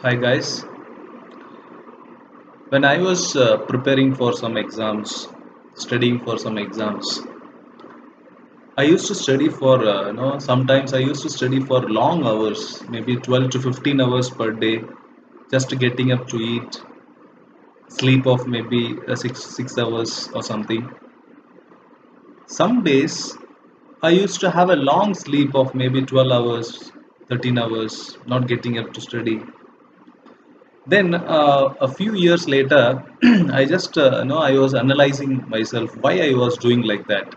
Hi guys. When I was preparing for some exams, studying for some exams, I used to study for sometimes I used to study for long hours, maybe 12 to 15 hours per day, just getting up to eat, sleep of maybe 6 hours or something. Some days I used to have a long sleep of maybe 12 hours, 13 hours, not getting up to study. Then a few years later, I just I was analyzing myself why I was doing like that.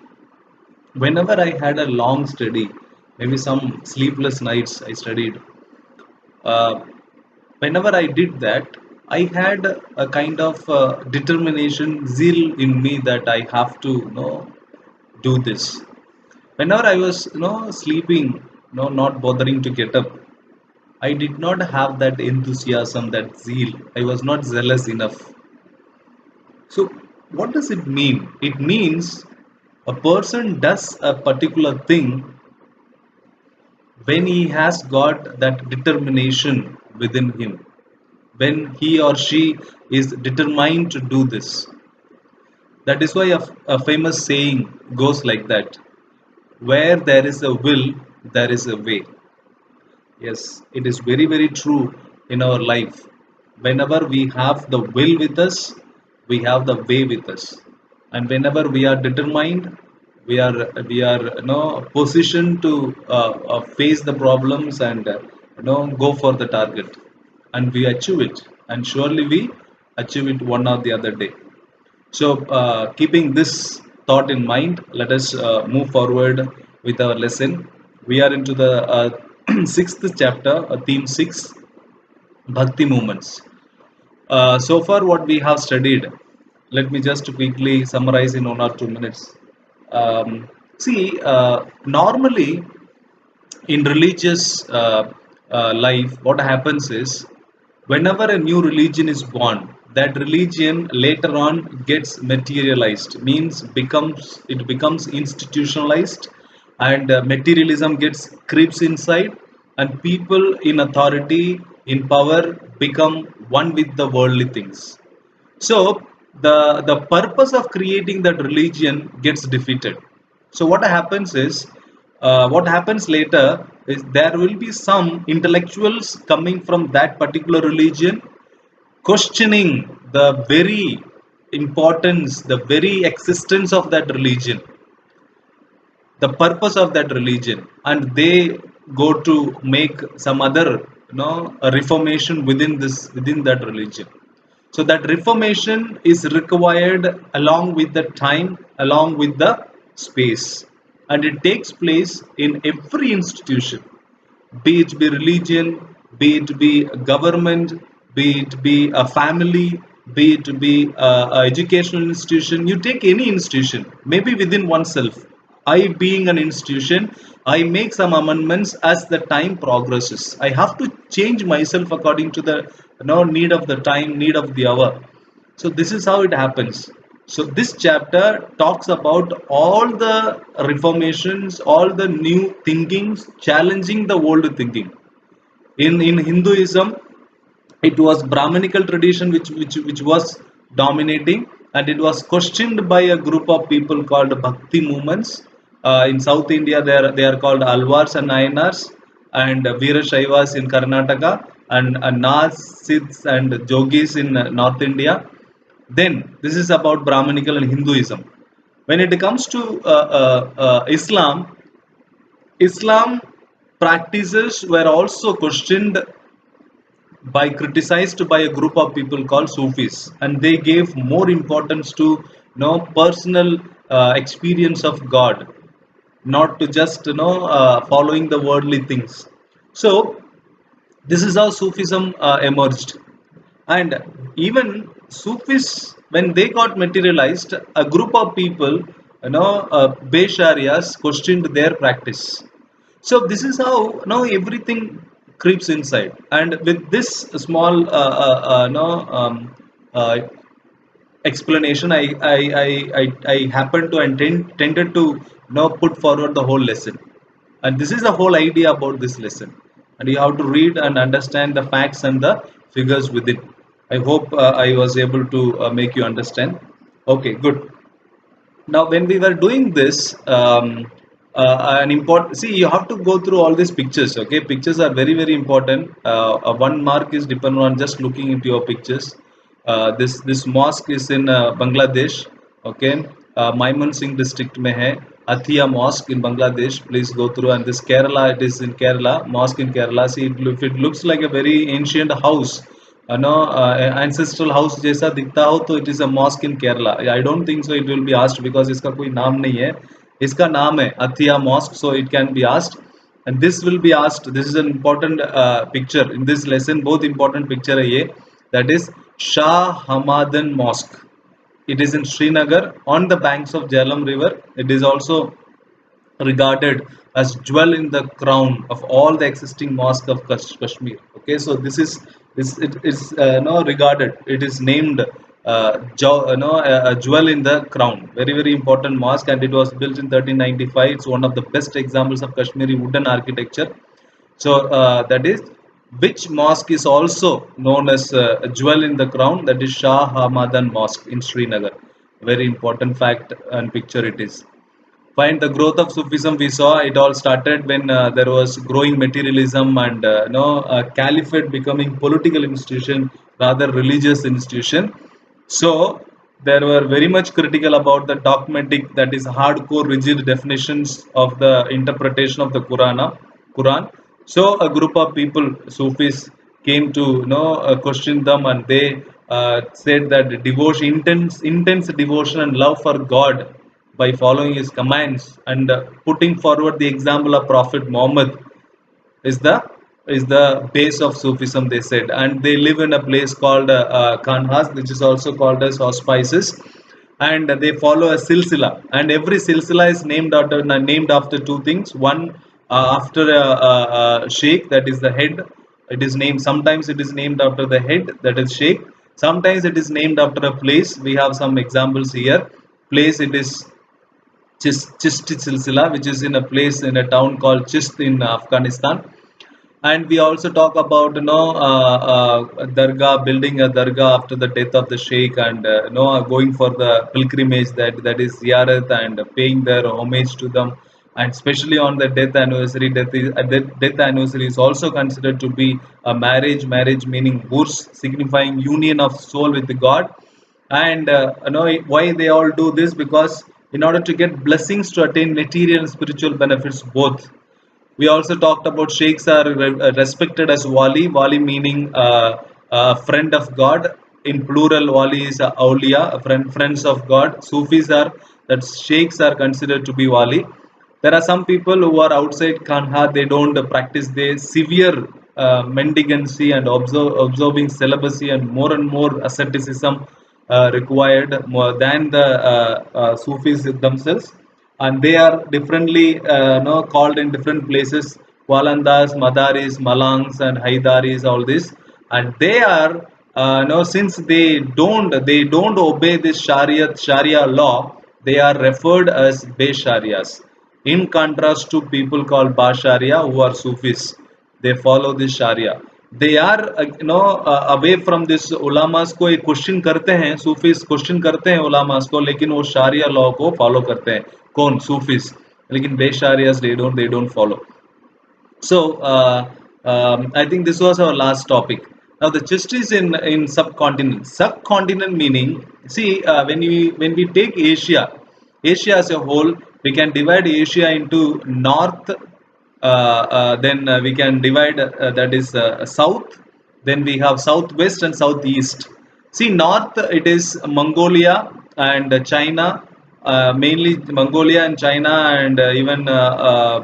Whenever I had a long study, maybe some sleepless nights I studied. Uh, Whenever I did that, I had a kind of determination, zeal in me that I have to do this. Whenever I was sleeping, not bothering to get up, I did not have that enthusiasm, that zeal. I was not zealous enough. So, what does it mean? It means a person does a particular thing when he has got that determination within him, when he or she is determined to do this. That is why a famous saying goes like that: where there is a will, there is a way. Yes, it is very, very true in our life. Whenever we have the will with us, we have the way with us. And whenever we are determined, we are positioned to face the problems and go for the target, and we achieve it. And surely we achieve it one or the other day. So, keeping this thought in mind, let us move forward with our lesson. We are into the sixth chapter, theme six, Bhakti movements. So far, what we have studied, let me just quickly summarize in 1 or 2 minutes. Normally in religious life, what happens is whenever a new religion is born, that religion later on gets materialized, means becomes institutionalized, and materialism gets creeps inside, and people in authority, in power, become one with the worldly things. So the purpose of creating that religion gets defeated. So what happens later is there will be some intellectuals coming from that particular religion, questioning the very importance, the very existence of that religion, the purpose of that religion, and they go to make some other a reformation within that religion. So that reformation is required along with the time, along with the space, and it takes place in every institution, be it be religion, be it be a government, be it be a family, be it be a educational institution. You take any institution, maybe within oneself. I being an institution, I make some amendments as the time progresses. I have to change myself according to the need of the time, need of the hour. So this is how it happens. So this chapter talks about all the reformations, all the new thinkings challenging the old thinking. In Hinduism, it was Brahmanical tradition which was dominating, and it was questioned by a group of people called Bhakti movements. In South India, they are called Alvars and Nayanars, and Veerashaivas in Karnataka, and Nas, Siddhs, and Jogis in North India. Then this is about Brahmanical and Hinduism. When it comes to Islam practices were also questioned by criticized by a group of people called Sufis, and they gave more importance to personal experience of God, not to just following the worldly things. So this is how Sufism emerged. And even Sufis, when they got materialized, a group of people, Besharyas, questioned their practice. So this is how now everything creeps inside. And with this small, explanation, I happen to tended to put forward the whole lesson, and this is the whole idea about this lesson. and you have to read and understand the facts and the figures within. I hope I was able to make you understand. Okay, good. Now when we were doing this, an important, see, you have to go through all these pictures. Okay, pictures are very very important. One mark is dependent on just looking into your pictures. This mosque is in Bangladesh. Okay, Maimun Singh district mein hai. Athia Mosque in Bangladesh. Please go through. And this Kerala, it is in Kerala, mosque in Kerala. See, if it looks like a very ancient house, ancestral house जैसा दिखता हो, तो it is a mosque in Kerala. I don't think so it will be asked because इसका कोई नाम नहीं है. इसका नाम है Athia Mosque, so it can be asked. And this will be asked. This is an important picture in this lesson. Both important picture है ये. That is Shah Hamadan Mosque. It is in Srinagar on the banks of Jhelum River. It is also regarded as jewel in the crown of all the existing mosques of Kashmir. Okay, so this it is no regarded. It is named a jewel in the crown. Very very important mosque, and it was built in 1395. It's one of the best examples of Kashmiri wooden architecture. So that is which mosque is also known as a jewel in the crown. That is Shah Hamadan Mosque in Srinagar. Very important fact and picture it is. Fine, the growth of Sufism we saw, it all started when there was growing materialism and caliphate becoming political institution rather religious institution. So there were very much critical about the dogmatic, that is hardcore rigid definitions of the interpretation of the Quran. So a group of people, Sufis, came to question them, and they said that devotion, intense devotion and love for God by following his commands and putting forward the example of Prophet Muhammad is the base of Sufism, they said. And they live in a place called Kanhas, which is also called as auspices, and they follow a silsila, and every silsila is named after two things. One, after a sheikh, that is the head. It is named, sometimes it is named after the head, that is sheikh. Sometimes it is named after a place. We have some examples here. Place, it is Chishti Silsila, which is in a place in a town called Chist in Afghanistan. And we also talk about dargah, building a dargah after the death of the sheikh, and going for the pilgrimage, that is ziyarat, and paying their homage to them. And especially on the death anniversary, death anniversary is also considered to be a marriage meaning urs, signifying union of soul with God. And why they all do this? Because in order to get blessings, to attain material and spiritual benefits both. We also talked about sheikhs are respected as wali. Wali meaning friend of God. In plural, wali is awliya, friends of God. Sufis are, that sheikhs are considered to be wali. There are some people who are outside Kanha. They don't practice the severe mendicancy and observing celibacy and more asceticism required more than the Sufis themselves, and they are differently called in different places. Walandas, Madaris, Malangs, and Haidaris, all this. And they are since they don't obey this Sharia law, they are referred as Besharias. In contrast to people called Basharia who are Sufis, they follow this Sharia. They are away from this. उलामास को एक question करते हैं, सूफीस question करते हैं उलामास को, लेकिन वो Shariya law को फॉलो करते हैं. कौन? सूफीस. लेकिन बेशारियास they don't follow. So I think this was our last topic. Now the chest is in subcontinent. Subcontinent meaning, see, when we take Asia as a whole, we can divide Asia into north. Then we can divide, that is south. Then we have southwest and southeast. See, north, it is Mongolia and China, mainly Mongolia and China, and even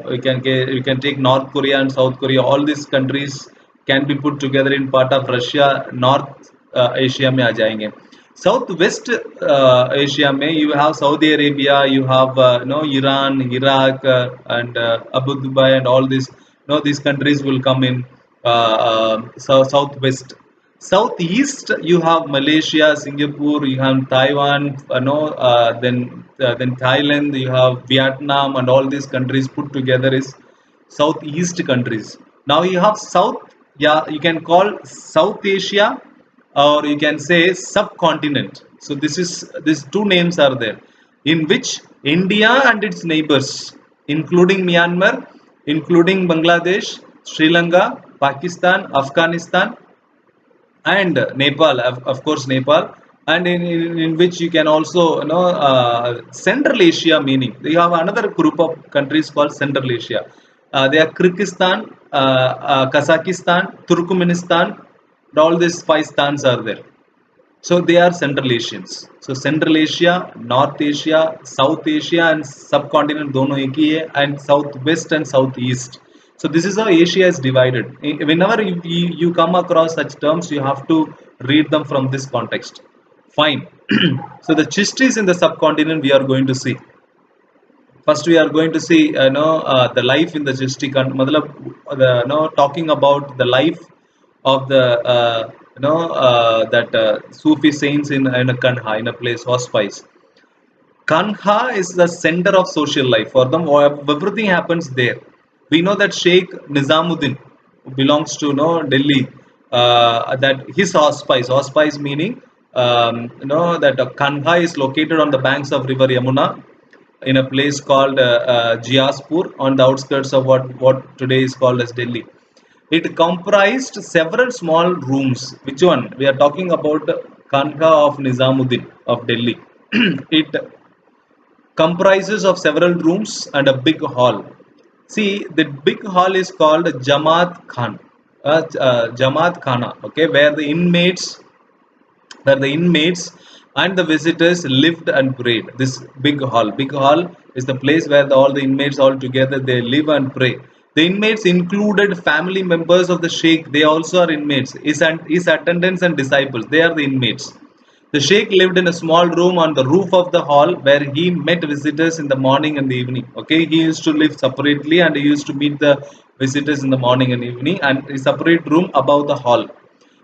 we can take North Korea and South Korea. All these countries can be put together in part of Russia. North Asia में आ जाएंगे. Southwest Asia में you have Saudi Arabia, you have Iran, Iraq, and Abu Dhabi, and all these. These countries will come in southwest. Southeast, you have Malaysia, Singapore, you have Taiwan, then Thailand, you have Vietnam, and all these countries put together is Southeast countries. Now you have South, yeah, you can call South Asia, or you can say subcontinent. So this is, these two names are there, in which India and its neighbors, including Myanmar, including Bangladesh, Sri Lanka, Pakistan, Afghanistan, and Nepal, of course Nepal, and in which you can also, Central Asia, meaning you have another group of countries called Central Asia. They are Kyrgyzstan, Kazakhstan, Turkmenistan, all these five stans are there. So they are Central Asians. So Central Asia, North Asia, South Asia, and subcontinent दोनों एक ही है, and Southwest and Southeast. So this is how Asia is divided. Whenever you come across such terms, you have to read them from this context. Fine. So the Chistis in the subcontinent we are going to see. First, we are going to see, the life in the Chishti. Matlab, talking about the life of the, that Sufi saints in a Kanha, in a place, hospice. Kanha is the center of social life for them. Everything happens there. We know that Sheikh Nizamuddin belongs to, Delhi. That his hospice meaning, that Kanha is located on the banks of River Yamuna, in a place called Jiaspur, on the outskirts of what today is called as Delhi. It comprised several small rooms. Which one? We are talking about Kanha of Nizamuddin of Delhi. It comprises of several rooms and a big hall. See, the big hall is called Jamaat Khan, Jamaat Khana, okay, where the inmates and the visitors lived and prayed. This big hall is the place where all the inmates all together they live and pray. The inmates included family members of the sheikh. They also are inmates. His attendants and disciples, they are the inmates. The sheikh lived in a small room on the roof of the hall where he met visitors in the morning and the evening. Okay, he used to live separately and he used to meet the visitors in the morning and evening, and a separate room above the hall.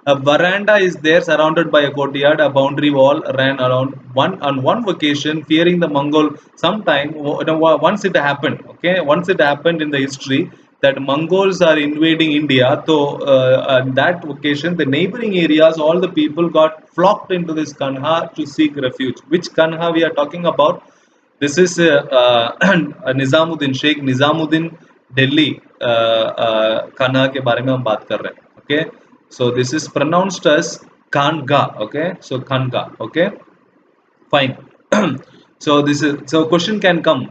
A veranda is there surrounded by a courtyard. A boundary wall ran around on one occasion, fearing the Mongol. Sometime, once it happened, okay, once it happened in the history that Mongols are invading India. So, on that occasion, the neighboring areas, all the people got flocked into this Kanha to seek refuge. Which Kanha we are talking about? This is Nizamuddin, Sheikh Nizamuddin Delhi Kanha के बारे में हम बात कर रहे हैं. Okay, so this is pronounced as Kanga. Okay, so Kanga. Okay, fine. So this is, so question can come.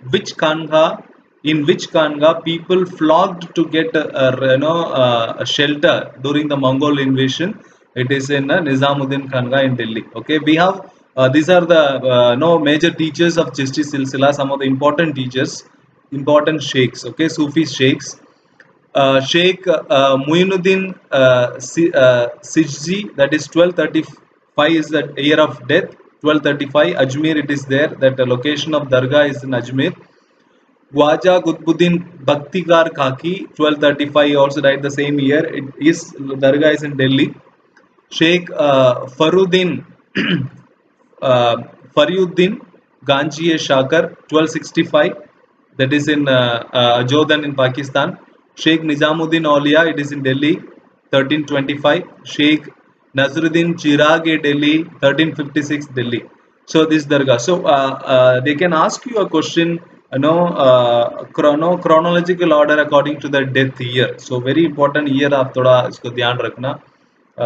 Which Kanga, in which Kanga people flocked to get a shelter during the Mongol invasion? It is in Nizamuddin Kanga in Delhi. Okay, we have these are the no major teachers of Chishti Silsila. Some of the important teachers, important sheikhs. Okay, Sufi sheikhs. Sheikh Muinuddin Sijzi, that is 1235 is the year of death. 1235 Ajmer, it is there. That the location of Dargah is in Ajmer. Gwaja Qutbuddin Bhaktikar Khaki, 1235, also died the same year. It is, Dargah is in Delhi. Sheikh Faruddin uh, Faryuddin Ganji Shakar, 1265, that is in Jodan in Pakistan. Sheikh Nizamuddin Aulia, it is in Delhi, 1325. Sheikh Nazruddin Chirag, Delhi, 1356, Delhi. So this Dargah. So they can ask you a question, chronological order according to the death year. So very important year आप थोड़ा इसको ध्यान रखना.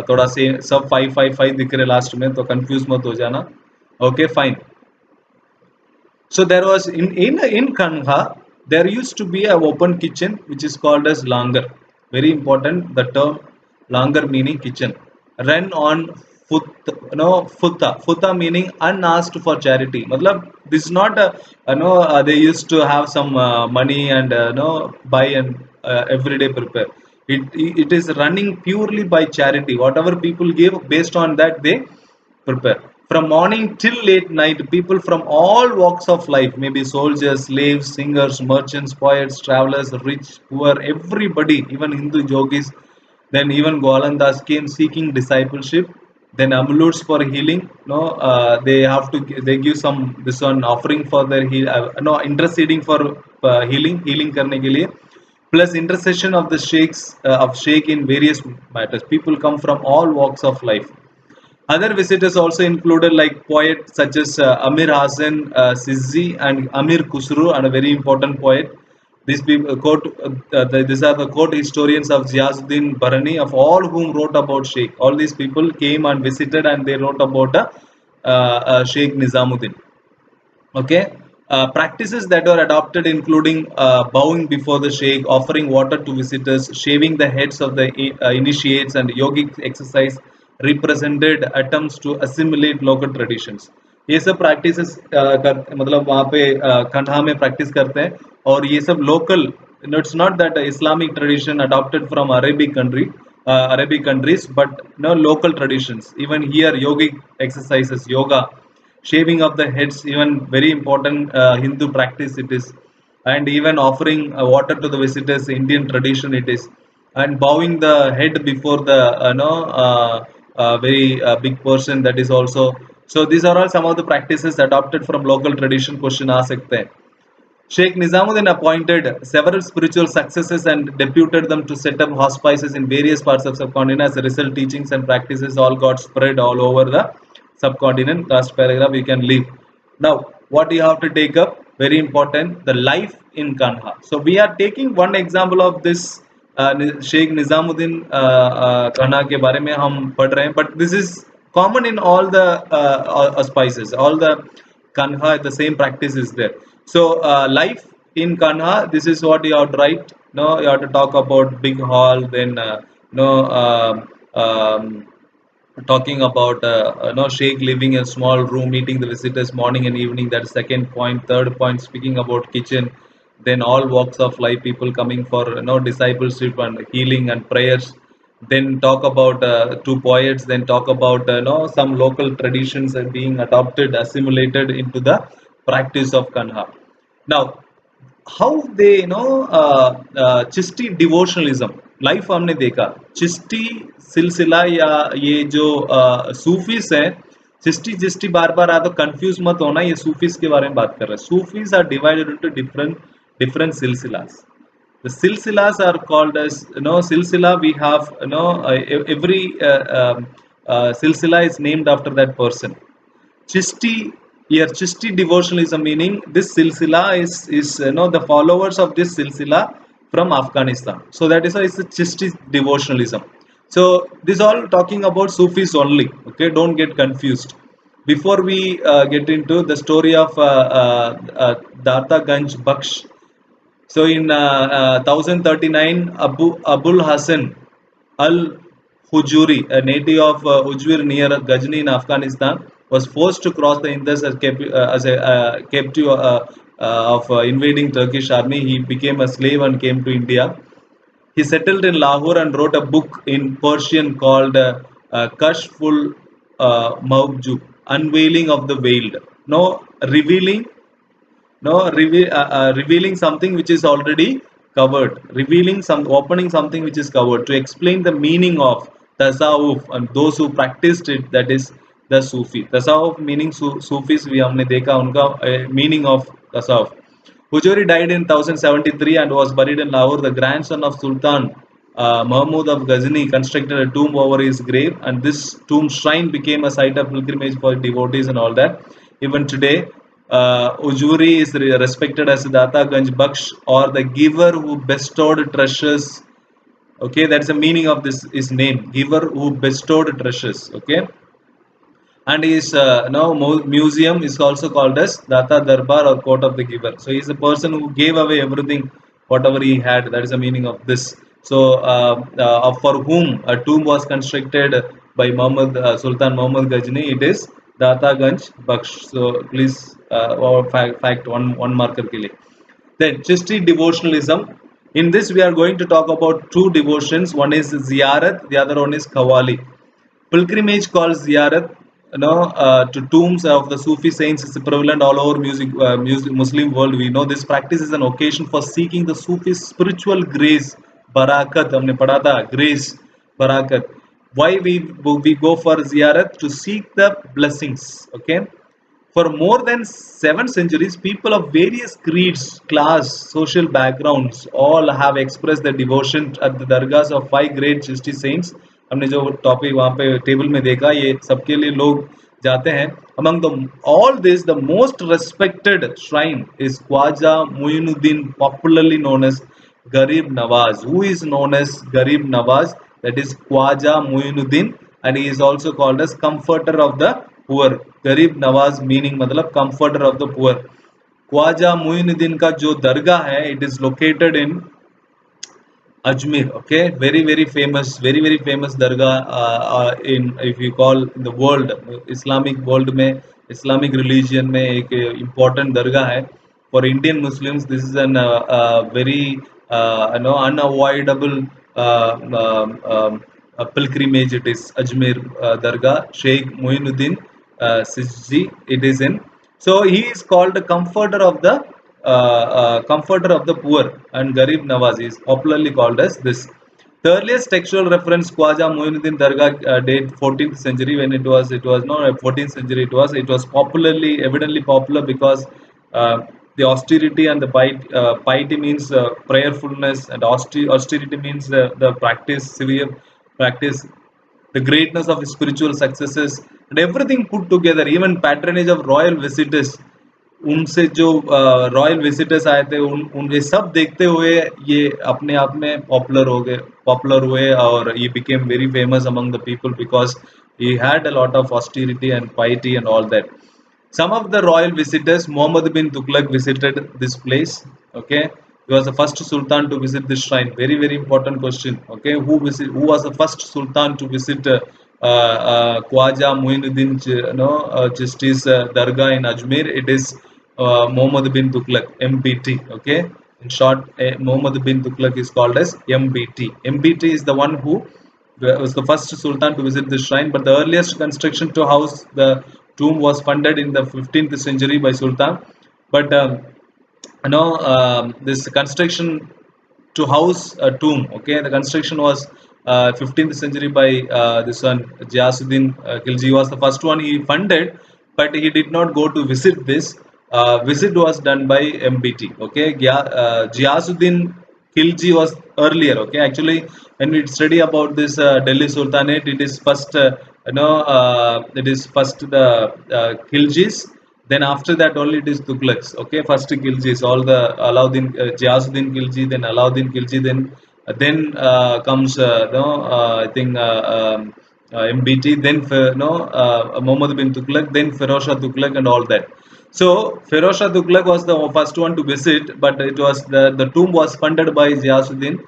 थोड़ा से सब 555 दिख रहे लास्ट में, तो कंफ्यूज मत हो जाना. Okay fine. So there was in Kanha there used to be an open kitchen which is called as langar. Very important, the term langar meaning kitchen. Ran on foot, futa meaning unasked for charity. Matlab, this is not a, they used to have some money and buy and everyday prepare. It is running purely by charity. Whatever people give, based on that they prepare. From morning till late night, people from all walks of life, maybe soldiers, slaves, singers, merchants, poets, travelers, rich, poor, everybody, even Hindu yogis, then even Goalandas came seeking discipleship. Then amulets for healing. No, they have to they give some this one offering for their heal. No, interceding for healing करने के लिए. plus intercession of the sheikh in various matters. People come from all walks of life. Other visitors also included like poets such as Amir Hassan Sizzi and Amir Khusru, and a very important poet. These people these are the court historians of Ziauddin Barani, of all whom wrote about Sheikh. All these people came and visited, and they wrote about Sheikh Nizamuddin. Okay. Practices that were adopted including bowing before the sheikh, offering water to visitors, shaving the heads of the initiates, and yogic exercise represented attempts to assimilate local traditions. ये सब practices मतलब वहाँ पे कंधा में practice करते हैं, और ये सब local, it's not that Islamic tradition adopted from Arabic countries, but local traditions. Even here, yogic exercises, yoga, shaving of the heads, even very important Hindu practice it is, and even offering water to the visitors, Indian tradition it is, and bowing the head before the very big person, that is also. So these are all some of the practices adopted from local tradition. Question आ सकते हैं. Sheikh Nizamuddin appointed several spiritual successors and deputed them to set up hospices in various parts of subcontinent. As a result, teachings and practices all got spread all over the subcontinent. Last paragraph we can leave. Now, what you have to take up, very important, the life in Kanha. So we are taking one example of this Sheikh Nizamuddin Kanha के बारे में हम पढ़ रहे हैं, but this is common in all the spices, all the Kanha, the same practice is there. So life in Kanha, this is what you have to write. No, you have to talk about big hall, then no talking about Sheikh living in a small room, meeting the visitors morning and evening. That's second point. Third point, speaking about kitchen. Then all walks of life, people coming for discipleship and healing and prayers. Then talk about two poets. Then talk about some local traditions are being adopted, assimilated into the practice of Kanha. Now, how they Chishti devotionalism life हमने देखा. चिश्ती सिलसिला या ये जो सूफीस है, चिश्ती चिश्ती बार बार आया तो confuse मत होना, ये सूफीस के बारे में बात कर रहे हैं. Sufis are divided into different different silsilas. The silsilas are called as silsila. We have every silsila is named after that person. Chishti, here Chishti devotionalism, meaning this silsila is the followers of this silsila from Afghanistan. So that is why it's a Chishti devotionalism. So this all talking about Sufis only. Okay, don't get confused. Before we get into the story of Data Ganj Baksh. So in 1039, Abul Hassan Al Hujuri, a native of Ujwir near Ghazni in Afghanistan, was forced to cross the Indus as a captive of invading Turkish army. He became a slave and came to India. He settled in Lahore and wrote a book in Persian called Kashful Mawjub, Unveiling of the Veiled. No, revealing revealing something which is already covered, revealing some, opening something which is covered, to explain the meaning of tasawwuf and those who practiced it, that is the Sufi. Tasawwuf meaning Sufis we हमने देखा उनका meaning of tasawwuf. Hujuri died in 1073 and was buried in Lahore. The grandson of Sultan Mahmud of Ghazni constructed a tomb over his grave, and this tomb shrine became a site of pilgrimage for devotees and all that. Even today, Ujuri is respected as Data Ganj Baksh, or the giver who bestowed treasures. Okay, that's the meaning of this his name, giver who bestowed treasures. Okay, and his now museum is also called as Data Darbar or Court of the Giver. So he's a person who gave away everything, whatever he had. That is the meaning of this. So for whom a tomb was constructed by Muhammad Sultan Muhammad Ghazni, it is Data Ganj Baksh. So please fact one marker ke liye. Then Chishti devotionalism. In this we are going to talk about two devotions. One is Ziyarat, the other one is Qawwali. Pilgrimage called Ziyarat, to tombs of the Sufi saints is prevalent all over Muslim world. We know this practice is an occasion for seeking the Sufi spiritual grace, barakat. हमने पढ़ा था grace, barakat. Why we go for ziyarat? To seek the blessings. Okay, For more than 7 centuries, people of various creeds, class, social backgrounds all have expressed their devotion at the dargahs of 5 great Chishti saints. हमने जो topic वहाँ पे table में देखा ये सबके लिए लोग जाते हैं. Among the all this, the most respected shrine is Khwaja Muinuddin, popularly known as Garib Nawaz. Who is known as Garib Nawaz? That is Khwaja Muinuddin, and he is also called as comforter of the poor. Garib Nawaz meaning मतलब comforter of the poor. Khwaja Muinuddin का जो दरगाह है, it is located in Ajmer. Okay, very famous dargah in, if you call, in the world, Islamic world में, Islamic religion में एक important dargah है. For Indian Muslims, this is an very unavoidable pilgrimage. It is Ajmer Dargah, Sheikh Muinuddin Sijji. It is in. So he is called the comforter of the poor, and Garib Nawaz is popularly called as this. The earliest textual reference Khwaja Muinuddin Dargah date 14th century, when it was not 14th century, it was popularly, evidently popular, because uh, the austerity and the piety means prayerfulness, and austerity means the practice, severe practice, the greatness of spiritual successes, and everything put together, even patronage of royal visitors. उनसे जो royal visitors आए थे, उन ये सब देखते हुए ये अपने आप में पॉपुलर हुए, और ये became very famous among the people because he had a lot of austerity and piety and all that. Some of the royal visitors, Muhammad bin Tughlaq visited this place. Okay, he was the first sultan to visit this shrine. Very important question. Okay, who was the first sultan to visit Khwaja Muinuddin Chisti's dargah in Ajmer? It is Muhammad bin Tughlaq, MBT. Okay, in short, Muhammad bin Tughlaq is called as MBT. MBT is the one who was the first sultan to visit this shrine, but the earliest construction to house the tomb was funded in the 15th century by Sultan. But this construction to house a tomb, okay, the construction was 15th century by this one Jiyasuddin Khilji was the first one he funded, but he did not go to visit this. Visit was done by MBT. Okay, Jiyasuddin Khilji was earlier. Okay, actually, when we study about this Delhi Sultanate, it is first, it is first the Khiljis. Then after that, only it is Tughlaqs. Okay, first Khiljis, all the Alauddin, Jiyasuddin Khilji, then Alauddin Khilji, then comes I think MBT, then Muhammad bin Tughlaq, then Feroz Shah Tughlaq, and all that. So Feroz Shah Tughlaq was the first one to visit, but it was the tomb was funded by Jiyasuddin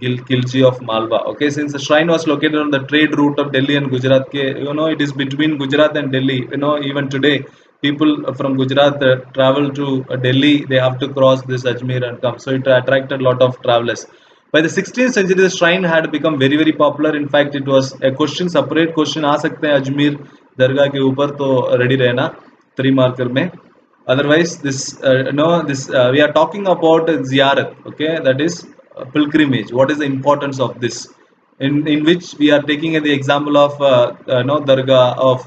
Khilji of Malwa. Okay, since the shrine was located on the trade route of Delhi and Gujarat, it is between Gujarat and Delhi. Even today, people from Gujarat travel to Delhi. They have to cross this Ajmer and come. So it attracted a lot of travelers. By the 16th century, the shrine had become very popular. In fact, it was a question, separate question आ सकते हैं अजमेर दरगाह के ऊपर, तो ready रहना 3 marker में. Otherwise, we are talking about ziyarat. Okay, that is pilgrimage. What is the importance of this? In which we are taking the example of dargah of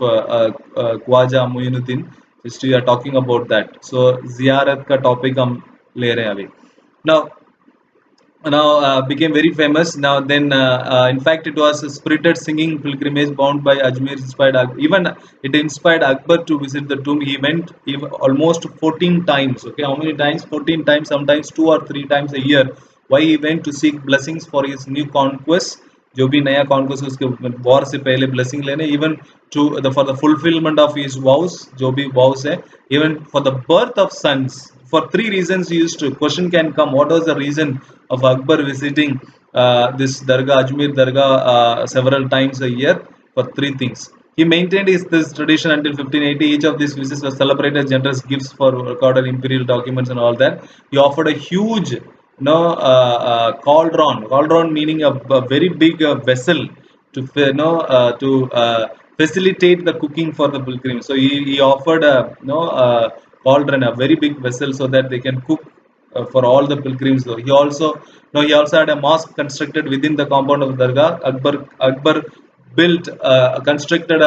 Khwaja Muinuddin. Just we are talking about that. So ziyarat का topic हम ले रहे हैं अभी. Now became very famous. Now then, in fact, it was a spirited singing pilgrimage bound by Ajmer. Even it inspired Akbar to visit the tomb. He went even almost 14 times. Okay, how many times? 14 times. Sometimes 2 or 3 times a year. Why he went to seek blessings for his new conquest. जो भी नया conquest उसके war से पहले blessing लेने, even for the fulfilment of his vows, जो भी vows है, even for the birth of sons. For 3 reasons used to question can come. What was the reason of Akbar visiting this Dargah, Ajmer Dargah, several times a year? For 3 things. He maintained this tradition until 1580. Each of these visits was celebrated as generous gifts for recorded imperial documents and all that. He offered a huge cauldron. Cauldron meaning a very big vessel to facilitate the cooking for the pilgrim. So he offered cauldron, a very big vessel, so that they can cook for all the pilgrims. Though he also had a mosque constructed within the compound of Dargah. Akbar constructed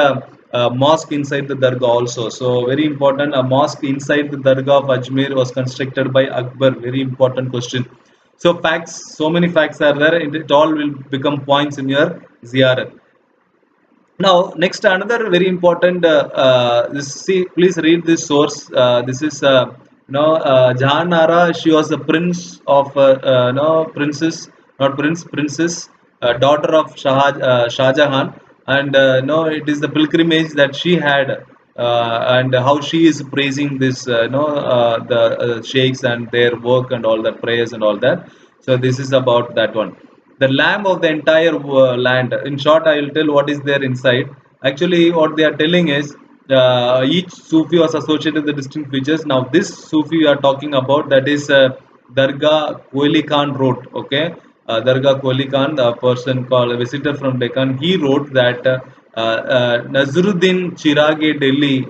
mosque inside the dargah also. So very important. A mosque inside the dargah of Ajmer was constructed by Akbar. Very important question. So facts, so many facts are there. It all will become points in your ziyarat. Now, next another very important. This, see, please read this source. This is Jahan Nara. She was the prince of no princess, not prince, princess, daughter of Shah Jahan, and no, it is the pilgrimage that she had, and how she is praising this, the sheikhs and their work and all that prayers and all that. So this is about that one, the lamb of the entire land. In short, I will tell what is there inside. Actually, what they are telling is each Sufi was associated with the distinct features. Now, this Sufi we are talking about, that is Dargah Koili Khan wrote. Okay, Dargah Koili Khan, the person called a visitor from Deccan, he wrote that Nazruddin Chirage Delhi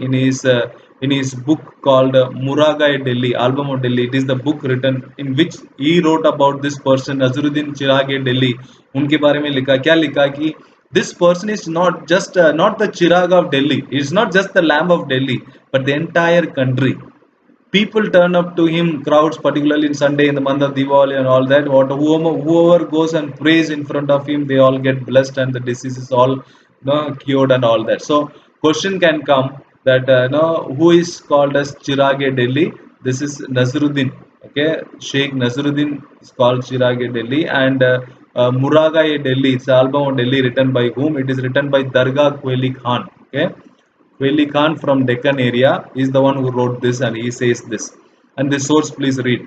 in his book called Muraga Delhi, Album of Delhi. It is the book written in which he wrote about this person Nazruddin Chirage Delhi. उनके बारे में लिखा, क्या लिखा कि this person is not just not the Chirag of Delhi. He is not just the lamb of Delhi, but the entire country. People turn up to him, crowds, particularly in Sunday in the month of Diwali and all that. Whoever goes and prays in front of him, they all get blessed and the disease is all cured and all that. So, question can come that who is called as Chirage Delhi? This is Nazruddin. Okay, Sheikh Nazruddin is called Chirage Delhi, and Muraga Delhi. It's the album of Delhi written by whom? It is written by Dargah Kweli Khan. Okay, Weli Khan from Deccan area is the one who wrote this, and he says this. And this source, please read.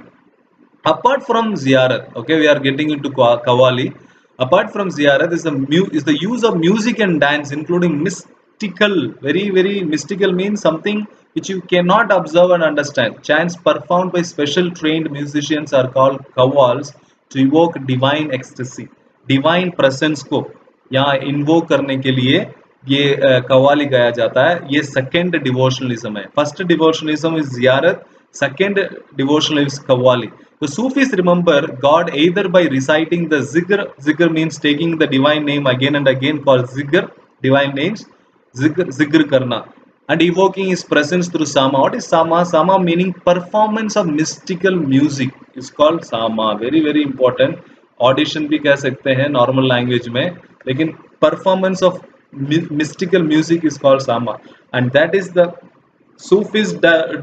Apart from ziyarat, okay, we are getting into Qawwali. Apart from ziyarat is the use of music and dance, including mystical. Very mystical means something which you cannot observe and understand. Chants performed by special trained musicians are called qawwals to evoke divine ecstasy, divine presence को यहाँ invoke करने के लिए ये कव्वाली गाया जाता है. ये सेकेंड डिवोशनलिज्म है. फर्स्ट डिवोशनलिज्म इज जियारत, second devotional is Qawwali. The Sufis remember God either by reciting the zikr. Zikr means taking the divine name again and again, called zikr, divine names, zikr karna, and evoking his presence through sama. What is sama? Sama meaning performance of mystical music is called sama. Very important. Audition भी कह सकते हैं normal language में, लेकिन performance of mystical music is called sama, and that is the Sufis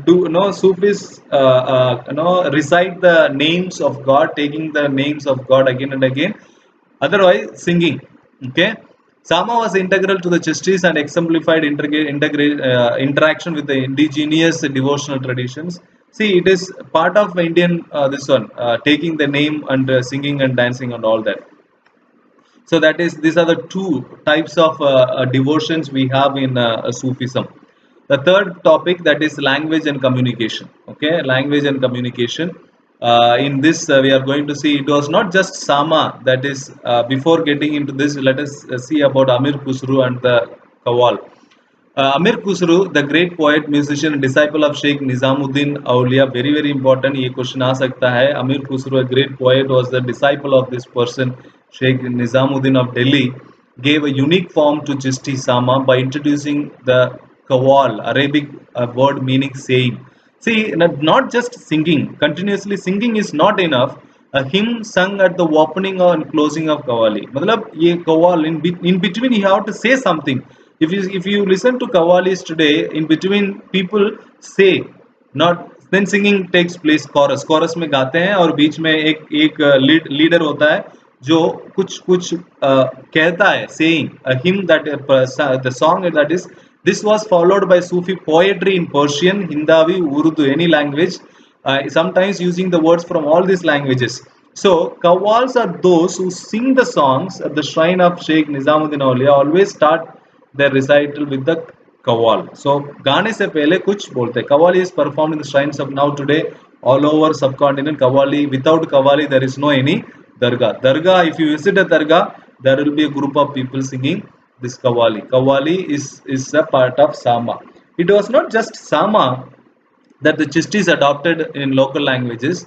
do no Sufis recite the names of God, taking the names of God again and again. Otherwise, singing. Okay, Sama was integral to the Chistis and exemplified interaction with the indigenous devotional traditions. See, it is part of Indian this one, taking the name and singing and dancing and all that. So that is, these are the two types of devotions we have in Sufism. The third topic, that is language and communication. Okay, language and communication. In this, we are going to see it was not just Sama. That is, before getting into this, let us see about Amir Khusru and the Kawal. Amir Khusru, the great poet, musician, and disciple of Sheikh Nizamuddin Aulia. Very important. ये question आ सकता है. Amir Khusru, a great poet, was the disciple of this person, Sheikh Nizamuddin of Delhi. Gave a unique form to Chishti Sama by introducing the Qawwal, Arabic word meaning saying. See, not just singing. Continuously singing is not enough. A hymn sung at the opening and closing of Qawwali. मतलब ये Qawwal in between you have to say something. If you listen to Qawwalis today, in between people say, not then singing takes place. Chorus में गाते हैं और बीच में एक leader होता है जो कुछ कहता है, saying a hymn, that the song that is. This was followed by Sufi poetry in Persian, Hindavi, Urdu, any language, sometimes using the words from all these languages. So, Qawwals are those who sing the songs at the shrine of Sheikh Nizamuddin Aulia, always start their recital with the Qawwal. So, गाने से पहले कुछ बोलते हैं. Qawwali is performed in the shrines of now today all over subcontinent. Qawwali, without Qawwali there is no any dargah. Dargah, if you visit a dargah, there will be a group of people singing this Qawwali. Qawwali is a part of Sama. It was not just Sama that the Chistis adopted in local languages,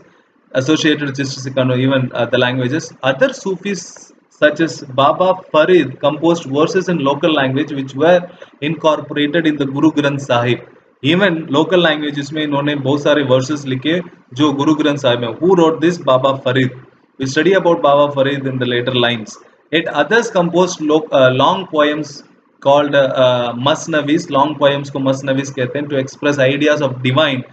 associated with Chistis, even the languages. Other Sufis such as Baba Farid composed verses in local language which were incorporated in the Guru Granth Sahib. Even local languages में इन्होंने बहुत सारे verses लिखे जो गुरु ग्रंथ साहिब में. Who wrote this? Baba Farid. We study about Baba Farid in the later lines. Yet others composed long poems called Masnavis. Long poems को Masnavis कहते हैं, to express ideas of divine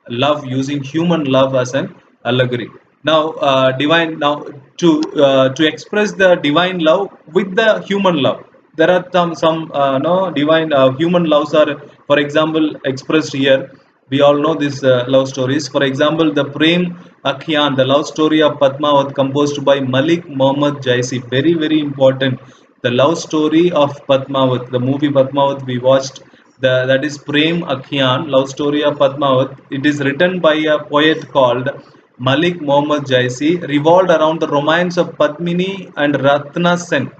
love using human love as an allegory. Now, divine now to express the divine love with the human love. There are some no divine human loves are, for example, expressed here. We all know these love stories. For example, the Prem Akhyan, the love story of Padmavat, composed by Malik Mohammad Jaisi. Very very important. The love story of Padmavat, the movie Padmavat we watched. That is Prem Akhyan, love story of Padmavat. It is written by a poet called Malik Mohammad Jaisi, revolved around the romance of Padmini and Ratna Sen,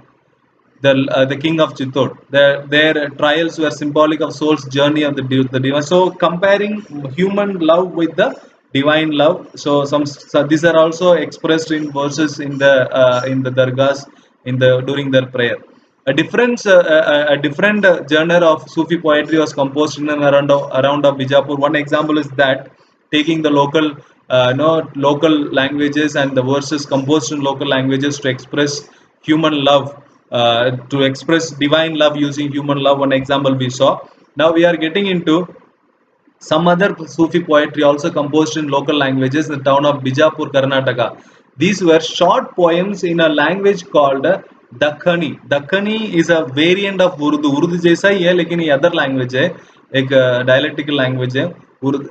the king of Chittor. Their trials were symbolic of soul's journey of the divine. So comparing human love with the divine love. So these are also expressed in verses in the dargahs during their prayer. A different genre of Sufi poetry was composed in and around of Bijapur. One example is that taking the local languages and the verses composed in local languages to express human love, to express divine love using human love. One example we saw. Now we are getting into some other Sufi poetry also composed in local languages in the town of Bijapur, Karnataka. These were short poems in a language called Dakhani. Dakhani is a variant of Urdu. Urdu जैसा ही है लेकिन ये other language है, एक dialectical language है.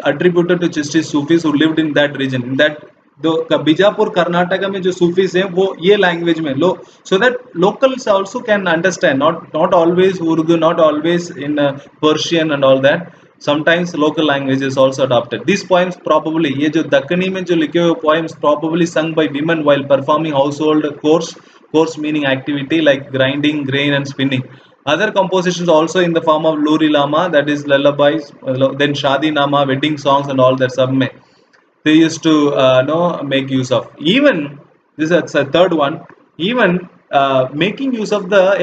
Attributed to Chishti Sufis who lived in that region. In that तो बीजापुर कर्नाटका में जो सूफीज हैं वो ये लैंग्वेज में लो, so that locals also can understand, not always Urdu, not always in Persian and all that. Sometimes local language is also adopted. These poems probably, ये जो दक्कनी में जो लिखे हुए poems probably sung by women while performing household chores meaning activity like grinding grain and spinning. Other compositions also in the form of Luri Lama, that is lullabies, then Shadi Nama, wedding songs and all that sub में they used to make use of. Even this is a third one. Even making use of the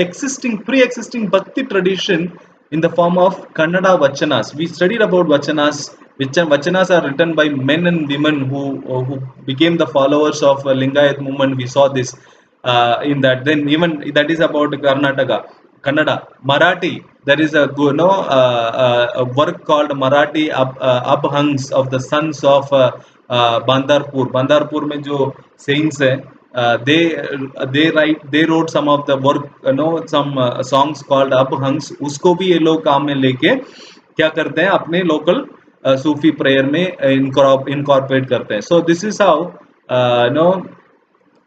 pre-existing bhakti tradition in the form of Kannada vachanas. We studied about vachanas, which vachanas are written by men and women who became the followers of Lingayat movement. We saw this in that. Then even that is about Karnataka. Kannada, Marathi. There is a work called Marathi Abhangs of the sons of Bandarpur. Bandarpur में जो saints है, they wrote some of the work, some songs called Abhangs. उसको भी ये लोग काम में लेके क्या करते हैं अपने local Sufi prayer में incorporate करते हैं. So this is how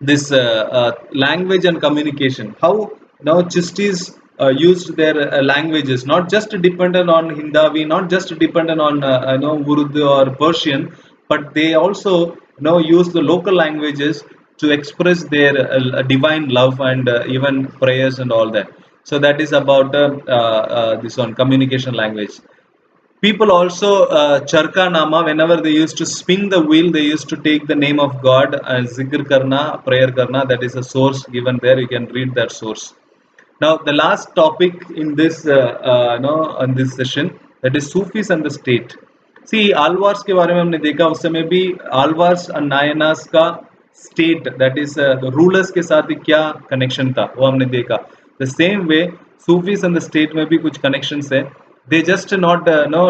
this language and communication, how now Chistis used their languages, not just dependent on Hindavi, not just dependent on Urdu or Persian, but they also use the local languages to express their divine love and even prayers and all that. So that is about this one, communication language. People also charka nama, whenever they used to spin the wheel, they used to take the name of God and zikr karna, prayer karna. That is a source given there, you can read that source. Now the last topic in this in this session, that is Sufis and the state. See, alvars के बारे में हमने देखा, उस समय भी alvars and nayanas का state, that is the rulers के साथ ही क्या connection था वो हमने देखा. The same way Sufis and the state में भी कुछ connections है. They just not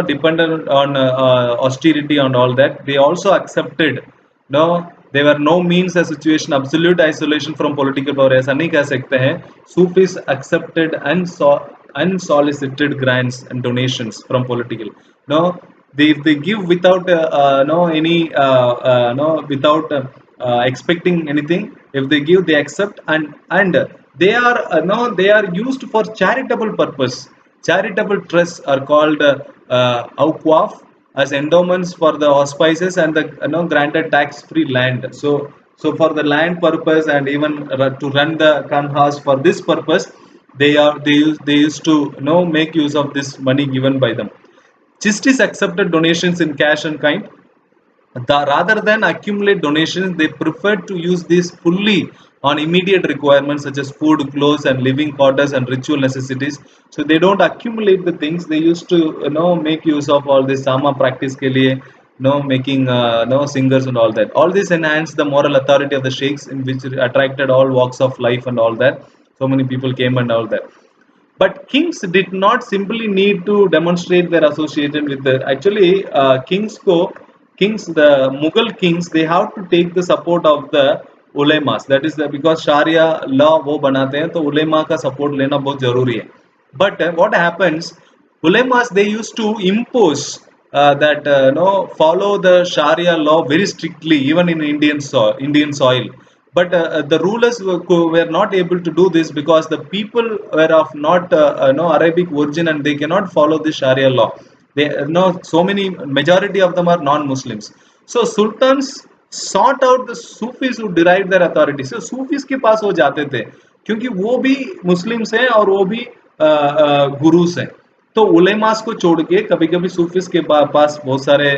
dependent on austerity and all that. They also accepted, there were no means a situation absolute isolation from political power. ऐसा नहीं कह सकते हैं. Sufis accepted unsolicited grants and donations from political. No, they give without any without expecting anything. If they give, they accept, and they are they are used for charitable purpose. Charitable trusts are called awqaf as endowments for the auspices and the granted tax-free land. So for the land purpose and even to run the kanhas for this purpose, they used to make use of this money given by them. Chistis accepted donations in cash and kind. Rather than accumulate donations, they preferred to use these fully on immediate requirements such as food, clothes, and living quarters and ritual necessities. So they don't accumulate the things. They used to make use of all this sama practice ke liye, making singers and all that. All this enhanced the moral authority of the sheikhs, in which it attracted all walks of life and all that. So many people came and all that. But kings did not simply need to demonstrate their association with the actually kings, the Mughal kings, they have to take the support of the ulemas. That is because Sharia law वो बनाते हैं तो उलेमा का support लेना बहुत जरूरी है. But what happens, ulemas they used to impose that follow the Sharia law very strictly even in Indian soil. But the rulers were not able to do this because the people were of not no Arabic origin, and they cannot follow the Sharia law. They so many majority of them are non-Muslims. So sultans sought out the Sufis who derived their authority. So Sufis के पास वो जाते थे क्योंकि वो भी Muslims हैं और वो भी गुरुस हैं. तो उलेमास को छोड़ के कभी कभी सूफीज के पास बहुत सारे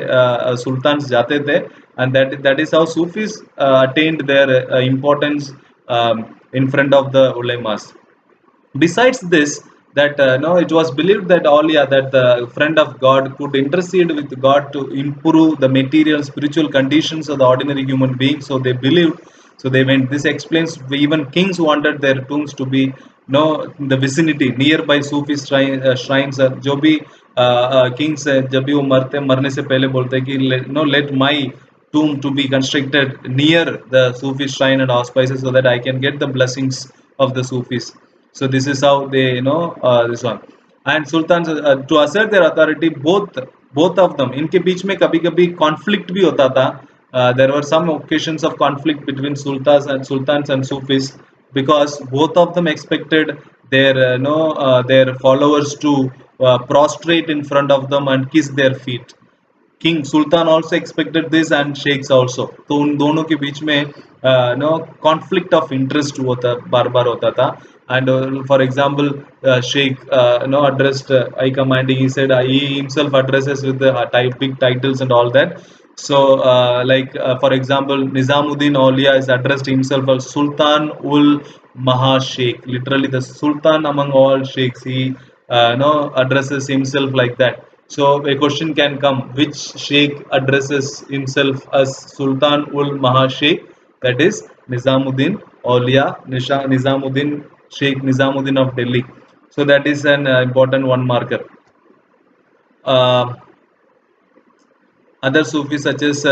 सुल्तान जाते थे, and that is how Sufis attained their importance in front of the ulemas. Besides this, that no, it was believed that Aulia, that the friend of God, could intercede with God to improve the material spiritual conditions of the ordinary human being. So they believed. So they went. This explains even kings wanted their tombs to be in the vicinity nearby Sufi shrines. जो भी kings जब भी वो मरने से पहले बोलते हैं कि let my tomb to be constructed near the Sufi shrine and auspices so that I can get the blessings of the Sufis. So this is how they this one. And sultans to assert their authority, both of them इनके बीच में कभी कभी conflict भी होता था. There were some occasions of conflict between sultans and Sufis, because both of them expected their their followers to prostrate in front of them and kiss their feet. King Sultan also expected this and sheikhs also. तो उन दोनों के बीच में conflict of interest होता बार बार होता था. And for example, Sheikh addressed I commanding. He said he himself addresses with the big titles and all that. So for example, Nizamuddin Aulia is addressed himself as Sultan ul Maha Sheikh, literally the Sultan among all sheikhs. He addresses himself like that. So a question can come: which sheikh addresses himself as Sultan ul Maha Sheikh? That is Nizamuddin Aulia, Nizamuddin Sheikh Nizamuddin of Delhi. So that is an important one marker. Uh, Other Sufis such as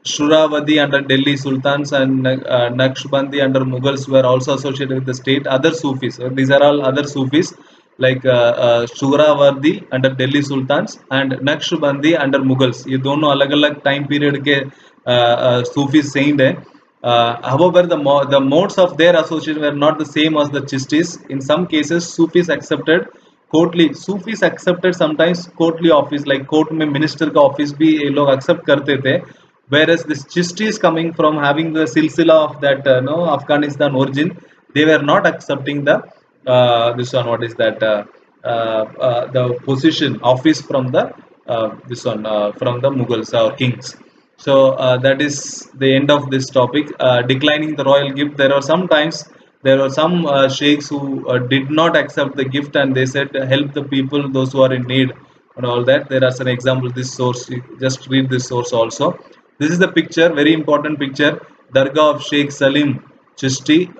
Shuravadi under Delhi Sultans and Naqshbandi under Mughals were also associated with the state. Other Sufis, these are all other Sufis, like Shuravadi under Delhi Sultans and Naqshbandi under Mughals. ये दोनों अलग-अलग time period के Sufis saint हैं. However, the modes of their association were not the same as the Chistis. In some cases, Sufis accepted sometimes courtly office, like court में minister का office भी ये लोग accept करते थे. Whereas this Chistis coming from having the silsila of that Afghanistan origin, they were not accepting the this one, what is that the position office from the this one from the Mughals or kings. So that is the end of this topic. Declining the royal gift. There were some sheikhs who did not accept the gift, and they said help the people, those who are in need and all that. There are some examples. This source, just read this source also. This is the picture, very important picture. Dargah of Sheikh Salim Chishti.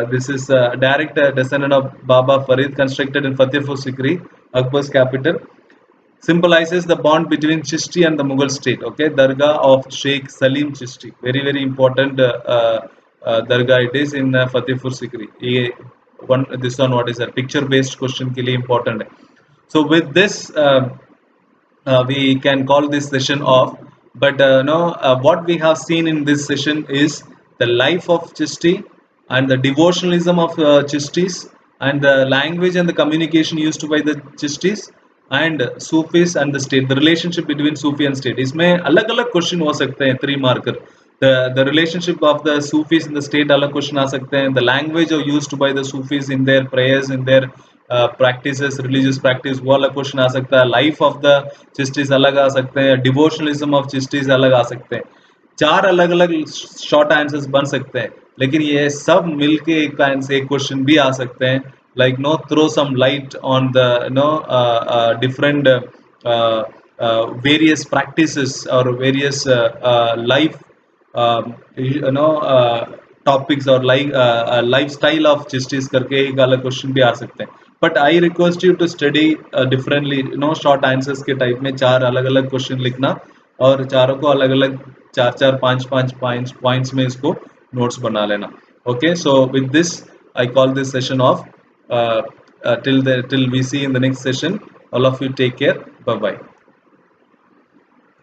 This is a direct descendant of Baba Farid, constructed in Fatehpur Sikri, Akbar's capital. Symbolizes the bond between Chishti and the Mughal state. Okay, Dargah of Sheikh Salim Chishti. Very, very important Dargah it is in Fatehpur Sikri. This one, what is that? Picture based question के लिए important है. So with this, we can call this session off. But what we have seen in this session is the life of Chishti and the devotionalism of Chistis, and the language and the communication used by the Chistis and Sufis and the state, the relationship between Sufi and state. इसमें अलग अलग question हो सकते हैं, 3 marker. The relationship of the Sufis in the state अलग question आ सकते हैं. The language used by the Sufis in their prayers, in their practices, religious practice, वो अलग क्वेश्चन आ सकता है. Life of the Chistis अलग आ सकते हैं. Devotionalism of Chistis अलग आ सकते हैं. चार अलग अलग शॉर्ट आंसर्स बन सकते हैं, लेकिन ये सब मिलके एक आंसर एक क्वेश्चन भी आ सकते हैं, like no throw some light on the no different various practices or various life topics or lifestyle of justice करके एक अलग क्वेश्चन भी आ सकते हैं. But I request you to study differently, short answers के टाइप में चार अलग अलग क्वेश्चन लिखना, और चारों को अलग अलग चार चार पांच पांच पॉइंट्स में इसको नोट्स बना लेना. Okay, so with this I call this session of. Till we see in the next session. All of you take care. Bye bye.